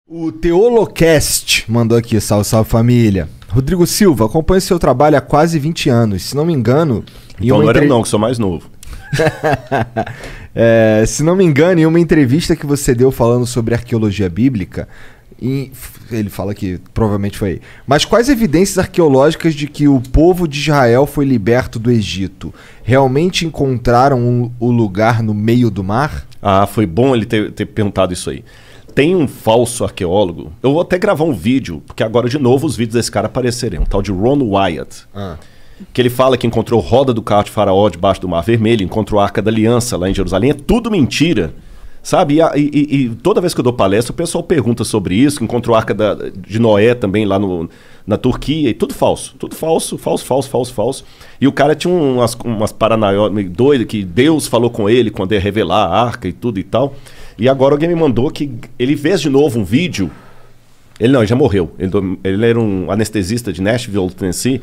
O Teolocast mandou aqui, salve, salve família. Rodrigo Silva, acompanho seu trabalho há quase 20 anos. Se não me engano... Então não era não, que sou mais novo. Se não me engano, em uma entrevista que você deu falando sobre arqueologia bíblica, ele fala que provavelmente foi aí. Mas quais evidências arqueológicas de que o povo de Israel foi liberto do Egito? Realmente encontraram o lugar no meio do mar? Ah, foi bom ele ter perguntado isso aí. Tem um falso arqueólogo, eu vou até gravar um vídeo, porque agora de novo os vídeos desse cara aparecerem, um tal de Ron Wyatt, que ele fala que encontrou roda do carro de Faraó debaixo do Mar Vermelho, encontrou a Arca da Aliança lá em Jerusalém, é tudo mentira, sabe? E toda vez que eu dou palestra o pessoal pergunta sobre isso, encontrou a Arca de Noé também lá na Turquia, e tudo falso, falso. E o cara tinha umas paranoias doidas, que Deus falou com ele quando ia revelar a Arca e tudo e tal. E agora alguém me mandou que ele fez de novo um vídeo. Ele já morreu. Ele era um anestesista de Nashville, Tennessee.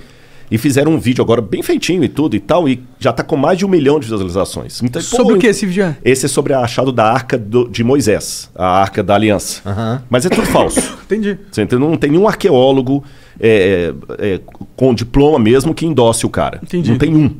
E fizeram um vídeo agora bem feitinho e tudo e tal. E já tá com mais de 1 milhão de visualizações. Então, sobre o que esse vídeo é? Esse é sobre a achado da Arca de Moisés. A Arca da Aliança. Mas é tudo falso. Entendi. Você entendeu? Não tem nenhum arqueólogo com diploma mesmo que endosse o cara. Entendi. Não tem um.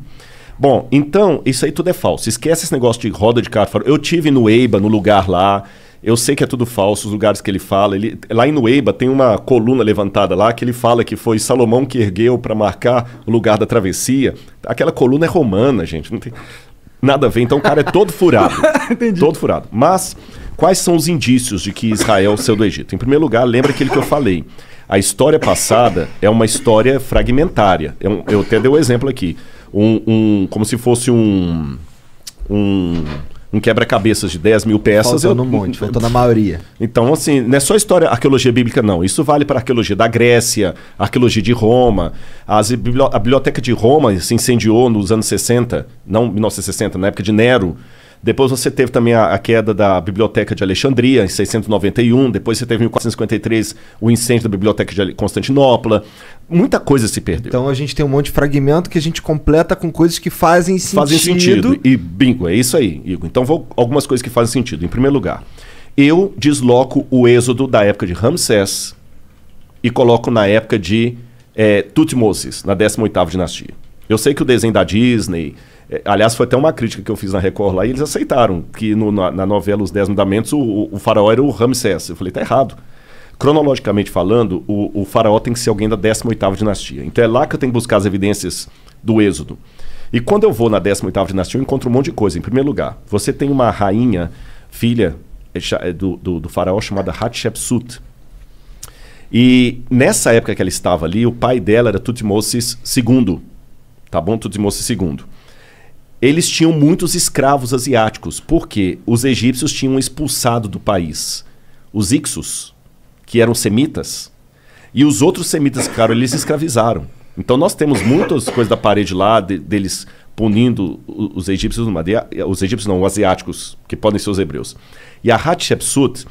Bom, então, isso aí tudo é falso. Esquece esse negócio de roda de carro de Faraó. Eu tive no Eiba, no lugar lá. Eu sei que é tudo falso, os lugares que ele fala. Lá em Nueiba tem uma coluna levantada lá que ele fala que foi Salomão que ergueu para marcar o lugar da travessia. Aquela coluna é romana, gente. Não tem nada a ver. Então o cara é todo furado. Entendi. Todo furado. Mas quais são os indícios de que Israel saiu do Egito? Em primeiro lugar, lembra aquilo que eu falei. A história passada é uma história fragmentária. Eu até dei o exemplo aqui. Como se fosse um quebra-cabeças de 10 mil peças. Faltou no monte, faltou na maioria. Então, assim, não é só história, arqueologia bíblica, não. Isso vale para a arqueologia da Grécia, arqueologia de Roma. A biblioteca de Roma se incendiou nos anos 60, não 1960, na época de Nero. Depois você teve também a queda da Biblioteca de Alexandria, em 691. Depois você teve em 453 o incêndio da Biblioteca de Constantinopla. Muita coisa se perdeu. Então a gente tem um monte de fragmento que a gente completa com coisas que fazem sentido. Fazem sentido. E bingo, é isso aí, Igor. Então algumas coisas que fazem sentido. Em primeiro lugar, eu desloco o êxodo da época de Ramsés e coloco na época de Tutmosis, na 18ª dinastia. Eu sei que o desenho da Disney... aliás, foi até uma crítica que eu fiz na Record lá e eles aceitaram que na novela Os 10 Mandamentos o faraó era o Ramsés. Eu falei, tá errado. Cronologicamente falando, o faraó tem que ser alguém da 18ª dinastia. Então é lá que eu tenho que buscar as evidências do êxodo. E quando eu vou na 18ª dinastia, eu encontro um monte de coisa. Em primeiro lugar, você tem uma rainha, filha do faraó, chamada Hatshepsut. E nessa época que ela estava ali, o pai dela era Tutmosis II. Tá bom? Tutmosis II. Eles tinham muitos escravos asiáticos, porque os egípcios tinham expulsado do país os Ixos, que eram semitas, e os outros semitas, claro, eles escravizaram. Então nós temos muitas coisas da parede lá, deles punindo os egípcios, os egípcios não, os asiáticos, que podem ser os hebreus. E a Hatshepsut,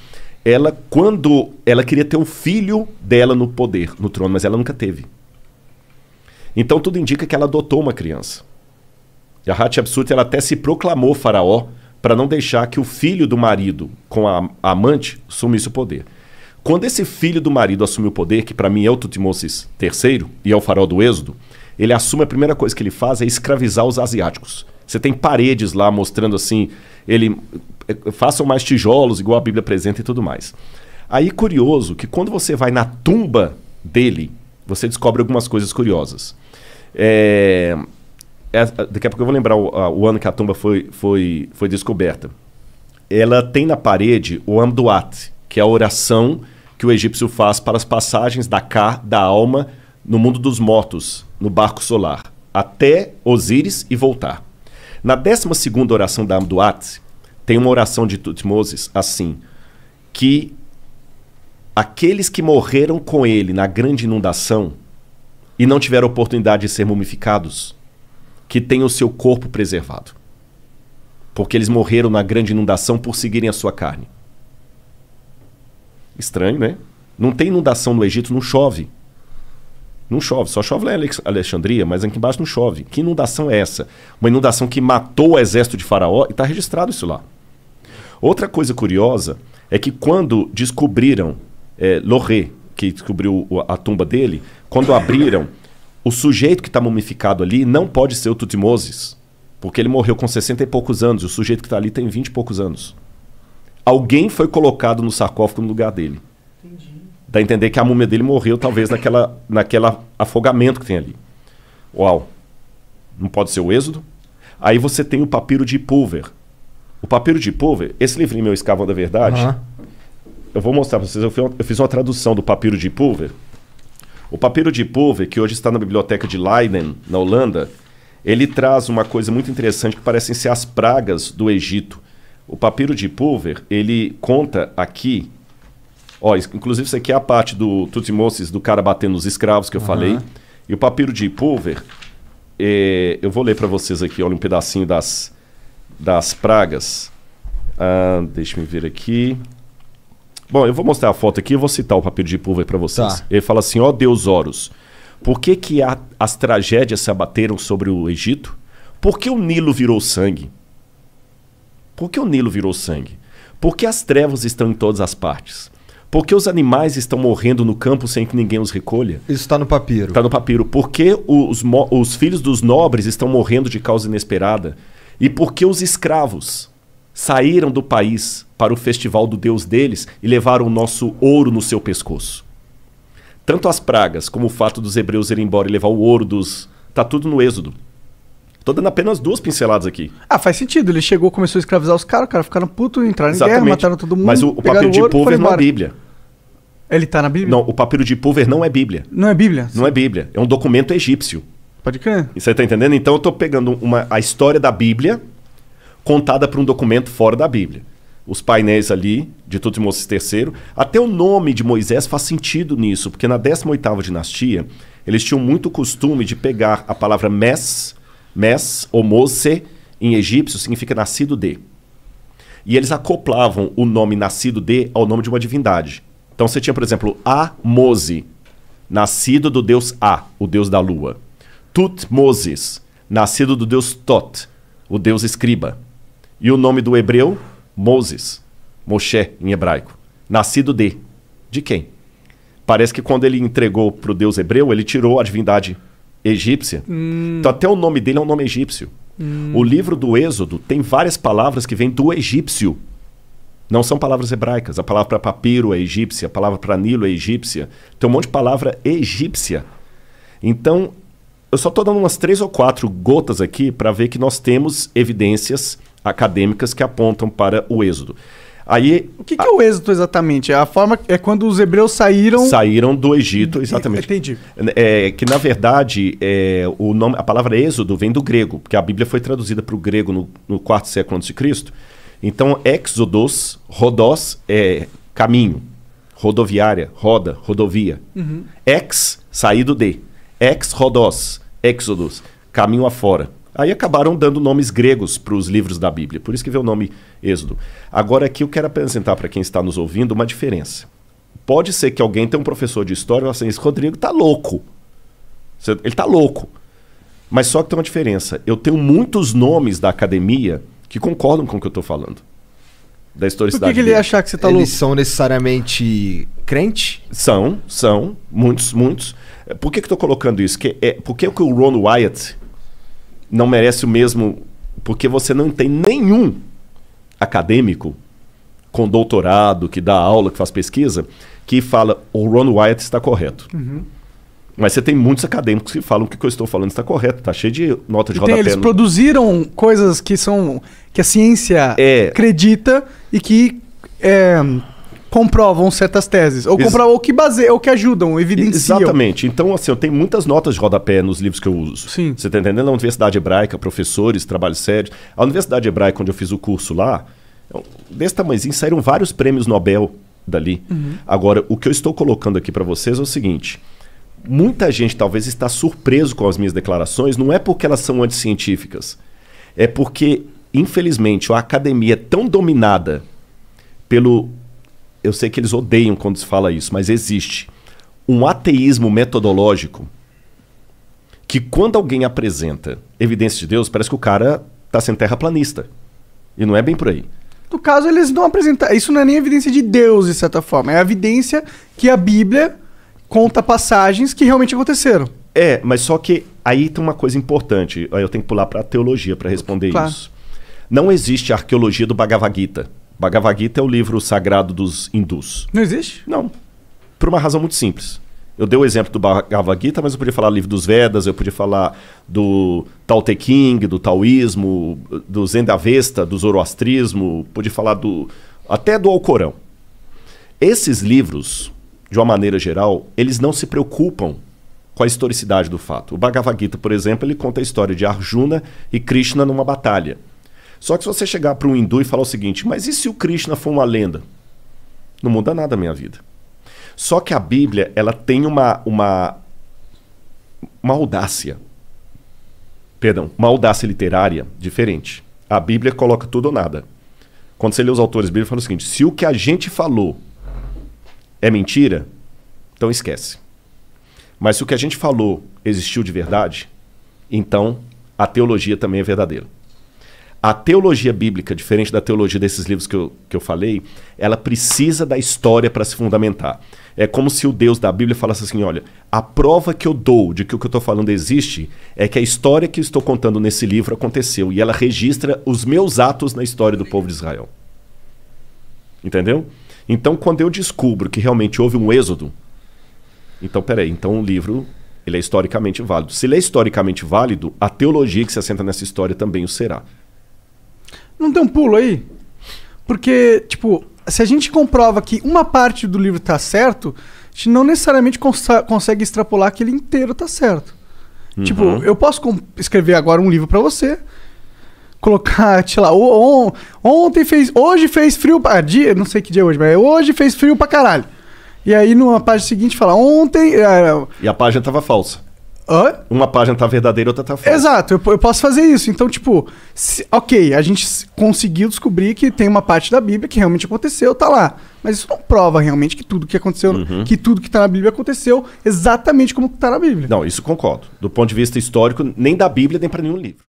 quando ela queria ter um filho dela no poder, no trono, mas ela nunca teve. Então tudo indica que ela adotou uma criança. E a Hatshepsut, ela até se proclamou faraó para não deixar que o filho do marido com a amante assumisse o poder. Quando esse filho do marido assumiu o poder, que para mim é o Tutmosis III e é o faraó do Êxodo, ele assume, a primeira coisa que ele faz é escravizar os asiáticos. Você tem paredes lá mostrando assim, façam mais tijolos, igual a Bíblia apresenta e tudo mais. Aí curioso que quando você vai na tumba dele, você descobre algumas coisas curiosas. Daqui a pouco eu vou lembrar o ano que a tumba foi descoberta. Ela tem na parede o Amduat, que é a oração que o egípcio faz para as passagens da alma no mundo dos mortos, no barco solar, até Osíris e voltar. Na 12ª oração da Amduat, tem uma oração de Tutmosis assim, que aqueles que morreram com ele na grande inundação e não tiveram oportunidade de ser mumificados, que tenham o seu corpo preservado. Porque eles morreram na grande inundação por seguirem a sua carne. Estranho, né? Não tem inundação no Egito, não chove. Não chove, só chove lá em Alexandria, mas aqui embaixo não chove. Que inundação é essa? Uma inundação que matou o exército de Faraó e está registrado isso lá. Outra coisa curiosa é que quando descobriram Loré, que descobriu a tumba dele, quando abriram, o sujeito que está mumificado ali não pode ser o Tutmoses, porque ele morreu com 60 e poucos anos, e o sujeito que está ali tem 20 e poucos anos. Alguém foi colocado no sarcófago no lugar dele. Entendi. Dá a entender que a múmia dele morreu, talvez, naquela afogamento que tem ali. Uau! Não pode ser o Êxodo? Aí você tem o papiro de Pulver. O papiro de Pulver, esse livrinho meu, Escavão da Verdade, eu vou mostrar para vocês, eu fiz uma tradução do papiro de Pulver. O papiro de Pulver, que hoje está na biblioteca de Leiden, na Holanda, ele traz uma coisa muito interessante que parecem ser as pragas do Egito. O papiro de Pulver, ele conta aqui, inclusive isso aqui é a parte do Tutmoses, do cara batendo nos escravos que eu falei. E o papiro de Pulver, eu vou ler para vocês aqui, olha um pedacinho das pragas. Deixa eu ver aqui. Bom, eu vou mostrar a foto aqui e vou citar o papiro de Pulver para vocês. Tá. Ele fala assim, Deus Horus, por que as tragédias se abateram sobre o Egito? Por que o Nilo virou sangue? Por que o Nilo virou sangue? Por que as trevas estão em todas as partes? Por que os animais estão morrendo no campo sem que ninguém os recolha? Isso está no papiro. Está no papiro. Por que os filhos dos nobres estão morrendo de causa inesperada? E por que os escravos saíram do país para o festival do Deus deles e levaram o nosso ouro no seu pescoço? Tanto as pragas como o fato dos hebreus irem embora e levar o ouro dos... Está tudo no Êxodo. Tô dando apenas 2 pinceladas aqui. Faz sentido. Ele chegou, começou a escravizar os caras ficaram putos, entraram em guerra, mataram todo mundo. Mas o papiro de Pulver não é Bíblia. Ele tá na Bíblia? Não, o papiro de Pulver não é Bíblia. Não é Bíblia? Não é Bíblia. É um documento egípcio. Pode crer. E você tá entendendo? Então eu tô pegando a história da Bíblia contada por um documento fora da Bíblia. Os painéis ali de Tutmoses III. Até o nome de Moisés faz sentido nisso, porque na 18ª dinastia, eles tinham muito costume de pegar a palavra Mes ou Mose, em egípcio, significa nascido de. E eles acoplavam o nome nascido de ao nome de uma divindade. Então você tinha, por exemplo, Mose, nascido do deus A, o deus da lua. Tutmoses, nascido do deus Tot, o deus escriba. E o nome do hebreu, Moses, Moshe em hebraico. Nascido de. De quem? Parece que quando ele entregou para o deus hebreu, ele tirou a divindade egípcia. Então até o nome dele é um nome egípcio. O livro do Êxodo tem várias palavras que vêm do egípcio. Não são palavras hebraicas. A palavra para papiro é egípcia, a palavra para Nilo é egípcia. Tem um monte de palavra egípcia. Então, eu só estou dando umas 3 ou 4 gotas aqui para ver que nós temos evidências acadêmicas que apontam para o Êxodo. Aí, o que é o Êxodo exatamente? A forma é quando os hebreus saíram... Saíram do Egito, exatamente. Entendi. Que, na verdade, a palavra Êxodo vem do grego, porque a Bíblia foi traduzida para o grego no 4º século a.C. Então, Exodos, Rodós, é caminho. Rodoviária, roda, rodovia. Ex, saído de. Ex, Rodós, Exodus, caminho afora. Aí acabaram dando nomes gregos para os livros da Bíblia. Por isso que veio o nome Êxodo. Agora aqui eu quero apresentar para quem está nos ouvindo uma diferença. Pode ser que alguém tenha um professor de história e fale assim, esse Rodrigo está louco. Ele está louco. Mas só que tem uma diferença. Eu tenho muitos nomes da academia que concordam com o que eu estou falando. Da historicidade. Por que ele ia achar que você está louco? Eles são necessariamente crente? São. Muitos. Por que eu estou colocando isso? Por que o Ron Wyatt não merece o mesmo... Porque você não tem nenhum acadêmico com doutorado, que dá aula, que faz pesquisa, que fala, o Ron Wyatt está correto. Mas você tem muitos acadêmicos que falam que o que eu estou falando está correto. Está cheio de nota de rodapé. Eles produziram coisas que a ciência acredita e que comprovam certas teses. Ou que baseiam, ou que ajudam, evidenciam. Exatamente. Então, assim, eu tenho muitas notas de rodapé nos livros que eu uso. Sim. Você está entendendo? Na Universidade Hebraica, professores, trabalho sério. A Universidade Hebraica, onde eu fiz o curso lá, desse tamanhozinho, saíram vários prêmios Nobel dali. Agora, o que eu estou colocando aqui para vocês é o seguinte... Muita gente talvez está surpreso com as minhas declarações, não é porque elas são anticientíficas, é porque, infelizmente, a academia é tão dominada pelo... Eu sei que eles odeiam quando se fala isso, mas existe um ateísmo metodológico que quando alguém apresenta evidência de Deus, parece que o cara está sendo terraplanista. E não é bem por aí. No caso, eles não apresentam... Isso não é nem evidência de Deus, de certa forma. É a evidência que a Bíblia conta passagens que realmente aconteceram. Mas só que aí tem uma coisa importante. Aí eu tenho que pular para a teologia para responder isso. Não existe a arqueologia do Bhagavad Gita. Bhagavad Gita é o livro sagrado dos hindus. Não existe? Não. Por uma razão muito simples. Eu dei o exemplo do Bhagavad Gita, mas eu podia falar do livro dos Vedas, eu podia falar do Tao Te Ching, do taoísmo, do Zendavesta, do zoroastrismo, podia falar até do Alcorão. Esses livros, de uma maneira geral, eles não se preocupam com a historicidade do fato. O Bhagavad Gita, por exemplo, ele conta a história de Arjuna e Krishna numa batalha. Só que se você chegar para um hindu e falar o seguinte, mas e se o Krishna for uma lenda? Não muda nada a minha vida. Só que a Bíblia, ela tem uma audácia. Perdão, uma audácia literária diferente. A Bíblia coloca tudo ou nada. Quando você lê os autores bíblicos, fala o seguinte, se o que a gente falou é mentira, então esquece. Mas se o que a gente falou existiu de verdade, então a teologia também é verdadeira. A teologia bíblica, diferente da teologia desses livros que eu falei, ela precisa da história para se fundamentar. É como se o Deus da Bíblia falasse assim, olha, a prova que eu dou de que o que eu estou falando existe é que a história que eu estou contando nesse livro aconteceu e ela registra os meus atos na história do povo de Israel. Entendeu? Então, quando eu descubro que realmente houve um êxodo, então, então o livro ele é historicamente válido. Se ele é historicamente válido, a teologia que se assenta nessa história também o será. Não tem um pulo aí? Porque, tipo, se a gente comprova que uma parte do livro tá certo, a gente não necessariamente consegue extrapolar que ele inteiro tá certo. Uhum. Tipo, eu posso escrever agora um livro pra você, colocar, sei lá, hoje fez frio não sei que dia é hoje, mas hoje fez frio pra caralho. E aí numa página seguinte fala, ontem... E a página tava falsa. Hã? Uma página tá verdadeira, outra tá falsa. Exato, eu posso fazer isso. Então, tipo, ok, a gente conseguiu descobrir que tem uma parte da Bíblia que realmente aconteceu, tá lá. Mas isso não prova realmente que tudo que aconteceu, que tudo que tá na Bíblia aconteceu exatamente como tá na Bíblia. Não, isso concordo. Do ponto de vista histórico, nem da Bíblia, nem para nenhum livro.